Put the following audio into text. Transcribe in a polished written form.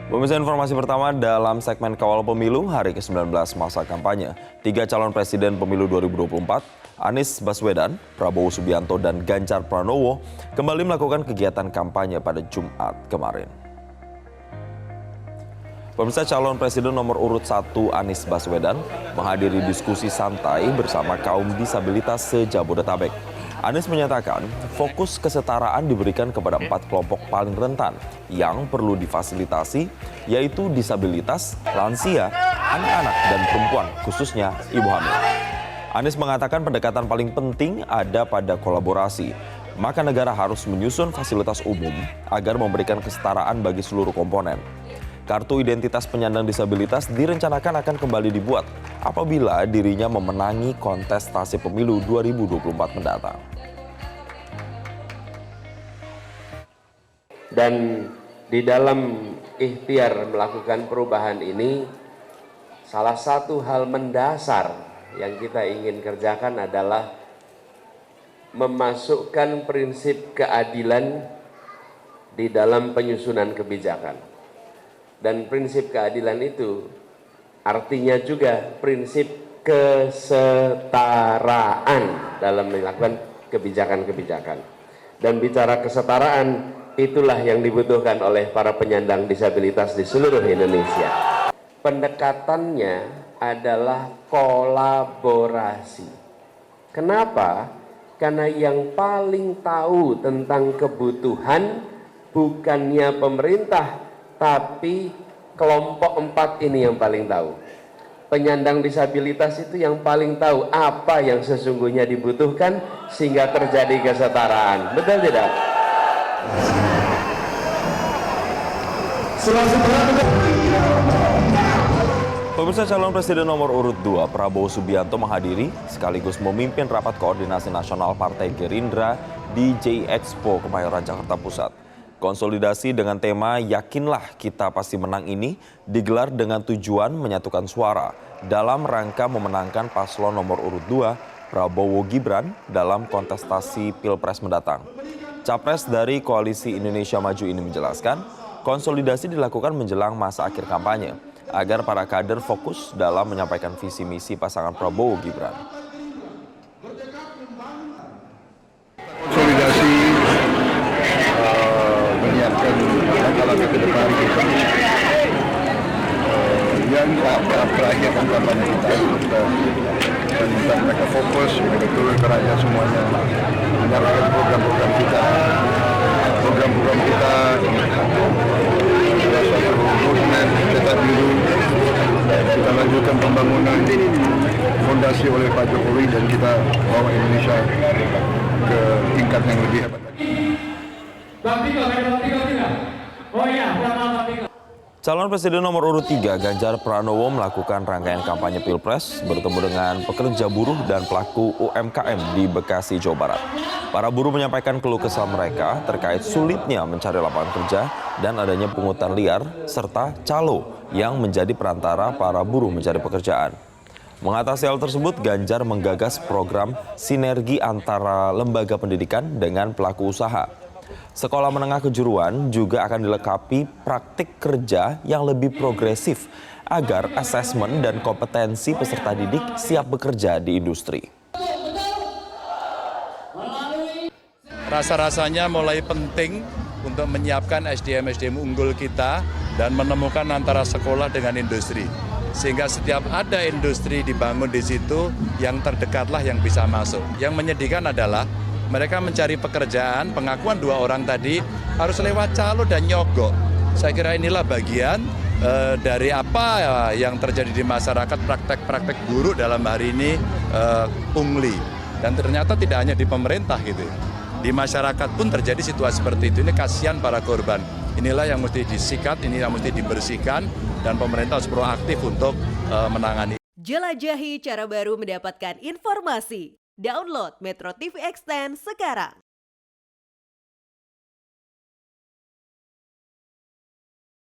Pemirsa, informasi pertama dalam segmen Kawal Pemilu hari ke-19 masa kampanye. 3 calon presiden pemilu 2024, Anies Baswedan, Prabowo Subianto, dan Ganjar Pranowo kembali melakukan kegiatan kampanye pada Jumat kemarin. Pemirsa, calon presiden nomor urut 1 Anies Baswedan menghadiri diskusi santai bersama kaum disabilitas se-Jabodetabek. Anies menyatakan fokus kesetaraan diberikan kepada 4 kelompok paling rentan yang perlu difasilitasi, yaitu disabilitas, lansia, anak-anak, dan perempuan, khususnya ibu hamil. Anies mengatakan pendekatan paling penting ada pada kolaborasi. Maka negara harus menyusun fasilitas umum agar memberikan kesetaraan bagi seluruh komponen. Kartu identitas penyandang disabilitas direncanakan akan kembali dibuat apabila dirinya memenangi kontestasi pemilu 2024 mendatang. Dan di dalam ikhtiar melakukan perubahan ini, salah satu hal mendasar yang kita ingin kerjakan adalah memasukkan prinsip keadilan di dalam penyusunan kebijakan. Dan prinsip keadilan itu artinya juga prinsip kesetaraan dalam melakukan kebijakan-kebijakan. Dan bicara kesetaraan, itulah yang dibutuhkan oleh para penyandang disabilitas di seluruh Indonesia. Pendekatannya adalah kolaborasi. Kenapa? Karena yang paling tahu tentang kebutuhan bukannya pemerintah, tapi kelompok 4 ini yang paling tahu. Penyandang disabilitas itu yang paling tahu apa yang sesungguhnya dibutuhkan sehingga terjadi kesetaraan. Betul tidak? Pemirsa, calon presiden nomor urut 2 Prabowo Subianto menghadiri sekaligus memimpin rapat koordinasi nasional Partai Gerindra di J Expo Kemayoran, Jakarta Pusat. Konsolidasi dengan tema "Yakinlah Kita Pasti Menang" ini digelar dengan tujuan menyatukan suara dalam rangka memenangkan paslon nomor urut 2 Prabowo Gibran dalam kontestasi Pilpres mendatang. Capres dari Koalisi Indonesia Maju ini menjelaskan, konsolidasi dilakukan menjelang masa akhir kampanye agar para kader fokus dalam menyampaikan visi misi pasangan Prabowo Gibran. Konsolidasi menyiapkan langkah-langkah ke depan yang terakhir kampanye kita dan mereka fokus betul-betul ke rakyat semuanya, menyampaikan program-program kita adalah suatu roadmap cetak biru. Kita lanjutkan pembangunan fondasi oleh Pak Jokowi dan kita bawa Indonesia ke tingkat yang lebih hebat lagi. Calon presiden nomor urut 3 Ganjar Pranowo melakukan rangkaian kampanye Pilpres bertemu dengan pekerja buruh dan pelaku UMKM di Bekasi, Jawa Barat. Para buruh menyampaikan keluh kesah mereka terkait sulitnya mencari lapangan kerja dan adanya pungutan liar serta calo yang menjadi perantara para buruh mencari pekerjaan. Mengatasi hal tersebut, Ganjar menggagas program sinergi antara lembaga pendidikan dengan pelaku usaha. Sekolah menengah kejuruan juga akan dilengkapi praktik kerja yang lebih progresif agar asesmen dan kompetensi peserta didik siap bekerja di industri. Rasa-rasanya mulai penting untuk menyiapkan SDM-SDM unggul kita dan menemukan antara sekolah dengan industri. Sehingga setiap ada industri dibangun di situ, yang terdekatlah yang bisa masuk. Yang menyedihkan adalah mereka mencari pekerjaan, pengakuan 2 orang tadi harus lewat calo dan nyogok. Saya kira inilah bagian dari apa yang terjadi di masyarakat, praktek-praktek buruk dalam hari ini pungli. Dan ternyata tidak hanya di pemerintah gitu. Di masyarakat pun terjadi situasi seperti itu. Ini kasihan para korban. Inilah yang mesti disikat, ini yang mesti dibersihkan dan pemerintah harus proaktif untuk menangani. Jelajahi cara baru mendapatkan informasi. Download Metro TV Extend sekarang.